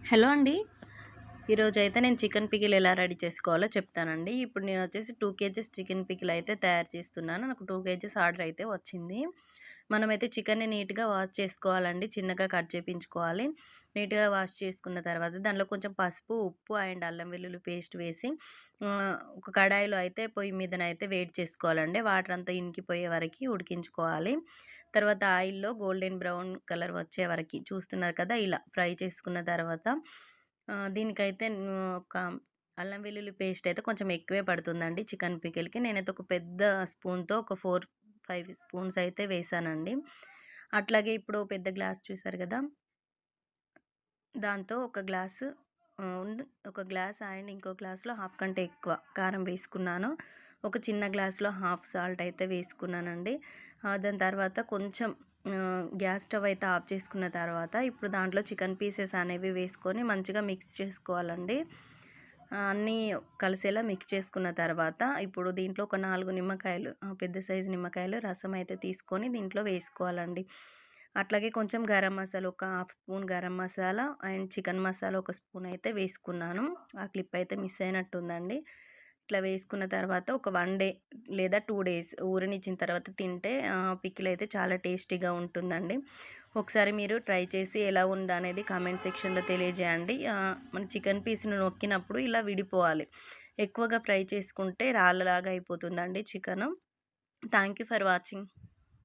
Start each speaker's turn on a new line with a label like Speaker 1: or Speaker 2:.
Speaker 1: Hello అండి. ఈరోజైతే నేను చికెన్ పికిల్ ఎలా రెడీ చేసుకోవాలో చెప్తానండి. ఇప్పుడు నేను వచ్చేసి 2 కేజీస్ చికెన్ పికిల్ అయితే తయారు చేస్తున్నాను. నాకు 2 కేజీస్ ఆర్డర్ అయితే వచ్చింది. మనమైతే చికెన్‌ని నీట్‌గా వాష్ చేసుకోవాలండి. చిన్నగా కట్ చేపించుకోవాలి. నీట్‌గా వాష్ చేసుకున్న తర్వాత దానిలో కొంచెం పసుపు, ఉప్పు అండ్ అల్లం వెల్లుల్లి పేస్ట్ వేసి ఒక కడాయిలో అయితే పొయ్యి మీదనైతే వేడి చేసుకోవాలండి. వాటర్ అంతా ఇంకిపోయే వరకి ఉడికించుకోవాలి. తర్వాత ఆయిల్‌లో గోల్డెన్ బ్రౌన్ కలర్ వచ్చే వరకి చూస్తున్నారు కదా! ఇలా ఫ్రై చేసుకున్న తర్వాత దీనికైతే ఒక అల్లం వెల్లుల్లి పేస్ట్ అయితే కొంచెం ఎక్కువే పడుతుందండి చికెన్ పికిల్‌కి. నేనైతే ఒక పెద్ద స్పూన్‌తో ఒక 4, 5 స్పూన్స్ అయితే వేశానండి. అట్లాగే ఇప్పుడు పెద్ద గ్లాస్ చూసారు గదా! దాంతో ఒక గ్లాసు ఒక గ్లాస్ అండ్ ఇంకో గ్లాస్‌లో హాఫ్ కంటే ఎక్కువ కారం వేసుకున్నాను. ఒక చిన్న గ్లాస్‌లో హాఫ్ సాల్ట్ అయితే వేసుకున్నానండి. దాని తర్వాత కొంచెం గ్యాస్ స్టవ్ అయితే ఆఫ్ చేసుకున్న తర్వాత ఇప్పుడు దాంట్లో చికెన్ పీసెస్ అనేవి వేసుకొని మంచిగా మిక్స్ చేసుకోవాలండి. అన్నీ కలిసేలా మిక్స్ చేసుకున్న తర్వాత ఇప్పుడు దీంట్లో ఒక 4 నిమ్మకాయలు పెద్ద సైజు నిమ్మకాయలు రసం అయితే తీసుకొని దీంట్లో వేసుకోవాలండి. అట్లాగే కొంచెం గరం మసాలా ఒక half spoon garam masala and chicken masala ఒక స్పూన్ అయితే వేసుకున్నాను. ఆ క్లిప్ అయితే మిస్ అయినట్టుందండి. ఇట్లా వేసుకున్న తర్వాత ఒక 1 డే లేదా 2 డేస్ ఊరనిచ్చిన తర్వాత తింటే పికిల్ అయితే చాలా టేస్టీగా ఉంటుందండి. ఒకసారి మీరు ట్రై చేసి ఎలా ఉందనేది కామెంట్ సెక్షన్‌లో తెలియజేయండి. మన చికెన్ పీస్‌ని నొక్కినప్పుడు ఇలా విడిపోవాలి. ఎక్కువగా ఫ్రై చేసుకుంటే రాళ్ళలాగా అయిపోతుందండి chicken. Thank you for watching.